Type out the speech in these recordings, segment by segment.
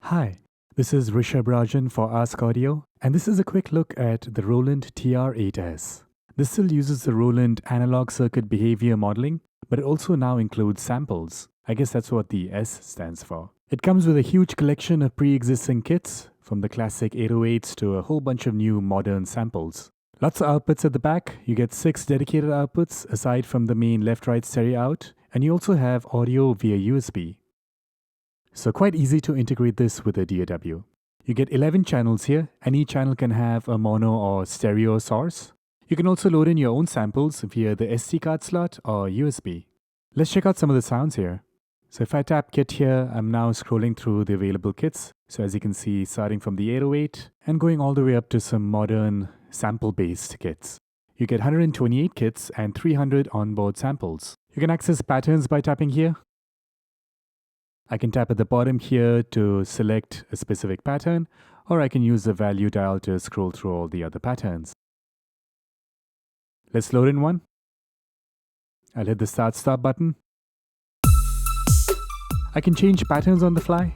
Hi, this is Rishabh Rajan for Ask.Audio, and this is a quick look at the Roland TR-8S. This still uses the Roland analog circuit behavior modeling, but it also now includes samples. I guess that's what the S stands for. It comes with a huge collection of pre-existing kits, from the classic 808s to a whole bunch of new modern samples. Lots of outputs at the back. You get 6 dedicated outputs aside from the main left-right stereo out, and you also have audio via USB. So quite easy to integrate this with a DAW. You get 11 channels here, and each channel can have a mono or stereo source. You can also load in your own samples via the SD card slot or USB. Let's check out some of the sounds here. So if I tap kit here, I'm now scrolling through the available kits. So as you can see, starting from the 808 and going all the way up to some modern sample-based kits. You get 128 kits and 300 onboard samples. You can access patterns by tapping here. I can tap at the bottom here to select a specific pattern, or I can use the value dial to scroll through all the other patterns. Let's load in one. I'll hit the start-stop button. I can change patterns on the fly.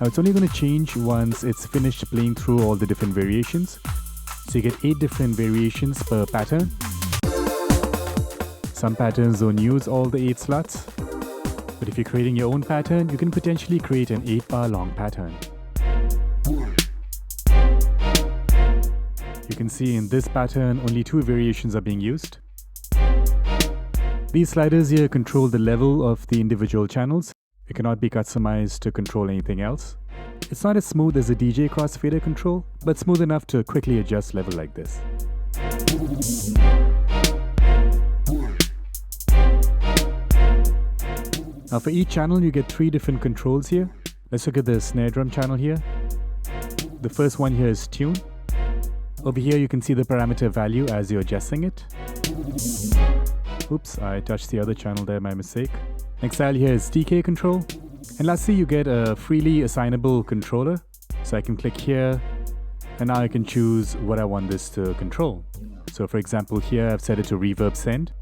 Now it's only going to change once it's finished playing through all the different variations. So you get 8 different variations per pattern. Some patterns don't use all the 8 slots, but if you're creating your own pattern, you can potentially create an 8-bar long pattern. You can see in this pattern, only 2 variations are being used. These sliders here control the level of the individual channels. It cannot be customized to control anything else. It's not as smooth as a DJ crossfader control, but smooth enough to quickly adjust level like this. Now for each channel, you get 3 different controls here. Let's look at the snare drum channel here. The first one here is tune. Over here, you can see the parameter value as you're adjusting it. Oops, I touched the other channel there by mistake. Next dial here is TK control. And lastly, you get a freely assignable controller. So I can click here, and now I can choose what I want this to control. So for example, here I've set it to reverb send.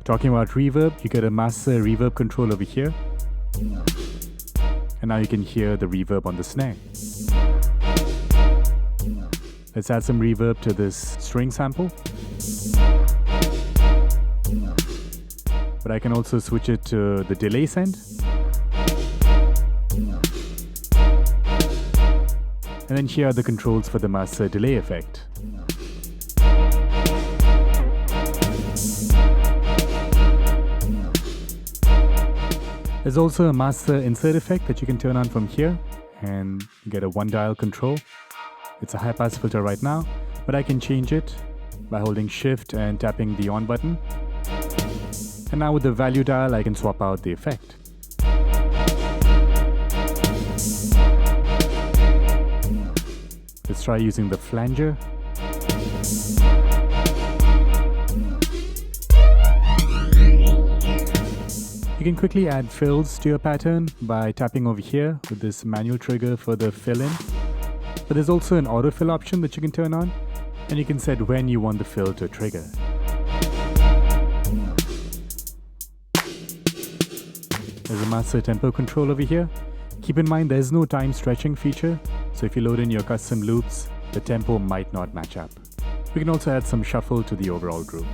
Talking about reverb, you get a master reverb control over here. And now you can hear the reverb on the snare. Let's add some reverb to this string sample. But I can also switch it to the delay send. And then here are the controls for the master delay effect. There's also a master insert effect that you can turn on from here, and you get a 1-dial control. It's a high-pass filter right now, but I can change it by holding shift and tapping the on button. And now with the value dial, I can swap out the effect. Let's try using the flanger. You can quickly add fills to your pattern by tapping over here with this manual trigger for the fill in. But there's also an autofill option that you can turn on, and you can set when you want the fill to trigger. There's a master tempo control over here. Keep in mind there's no time stretching feature, so if you load in your custom loops, the tempo might not match up. We can also add some shuffle to the overall group.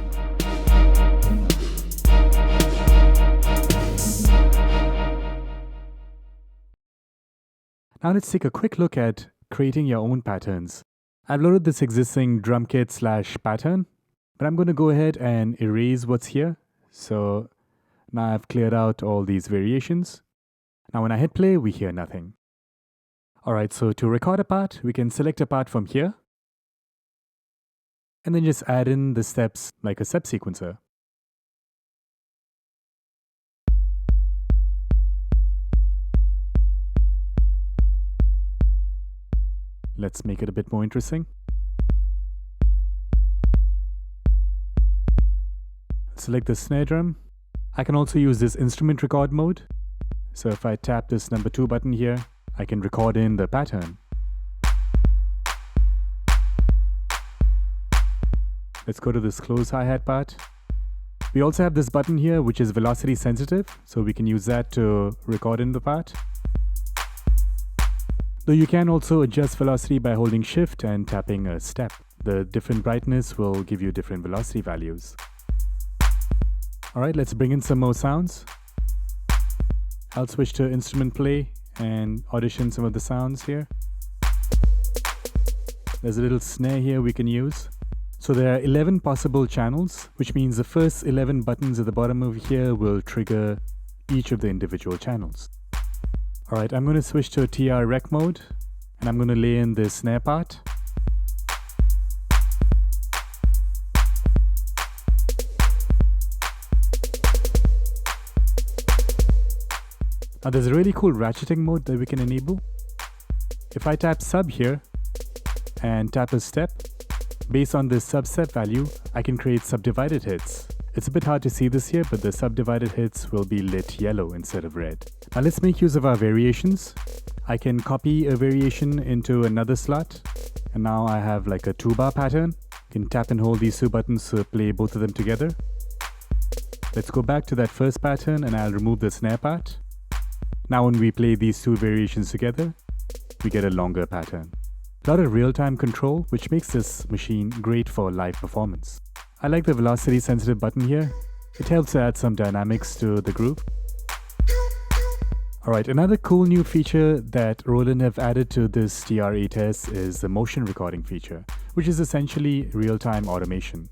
Now let's take a quick look at creating your own patterns. I've loaded this existing drum kit / pattern, but I'm going to go ahead and erase what's here. So now I've cleared out all these variations. Now when I hit play, we hear nothing. Alright, so to record a part, we can select a part from here, and then just add in the steps like a step sequencer. Let's make it a bit more interesting. Select the snare drum. I can also use this instrument record mode. So if I tap this number 2 button here, I can record in the pattern. Let's go to this close hi-hat part. We also have this button here which is velocity sensitive, so we can use that to record in the part. Though you can also adjust velocity by holding shift and tapping a step. The different brightness will give you different velocity values. Alright, let's bring in some more sounds. I'll switch to instrument play and audition some of the sounds here. There's a little snare here we can use. So there are 11 possible channels, which means the first 11 buttons at the bottom over here will trigger each of the individual channels. Alright, I'm going to switch to TR rec mode and I'm going to lay in this snare part. Now there's a really cool ratcheting mode that we can enable. If I tap sub here and tap a step, based on this substep value, I can create subdivided hits. It's a bit hard to see this here, but the subdivided hits will be lit yellow instead of red. Now let's make use of our variations. I can copy a variation into another slot, and now I have like a 2-bar pattern. You can tap and hold these 2 buttons to play both of them together. Let's go back to that first pattern and I'll remove the snare part. Now when we play these 2 variations together, we get a longer pattern. A lot of real-time control, which makes this machine great for live performance. I like the velocity sensitive button here. It helps to add some dynamics to the groove. Alright, another cool new feature that Roland have added to this TR-8S is the motion recording feature, which is essentially real-time automation.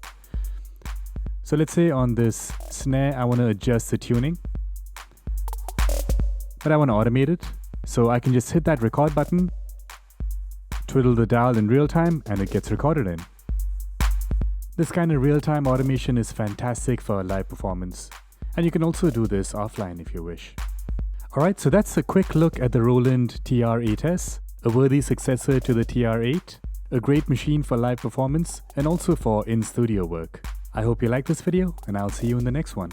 So let's say on this snare I want to adjust the tuning, but I want to automate it. So I can just hit that record button, twiddle the dial in real time, and it gets recorded in. This kind of real-time automation is fantastic for live performance, and you can also do this offline if you wish. Alright, so that's a quick look at the Roland TR-8S, a worthy successor to the TR-8, a great machine for live performance and also for in-studio work. I hope you liked this video, and I'll see you in the next one.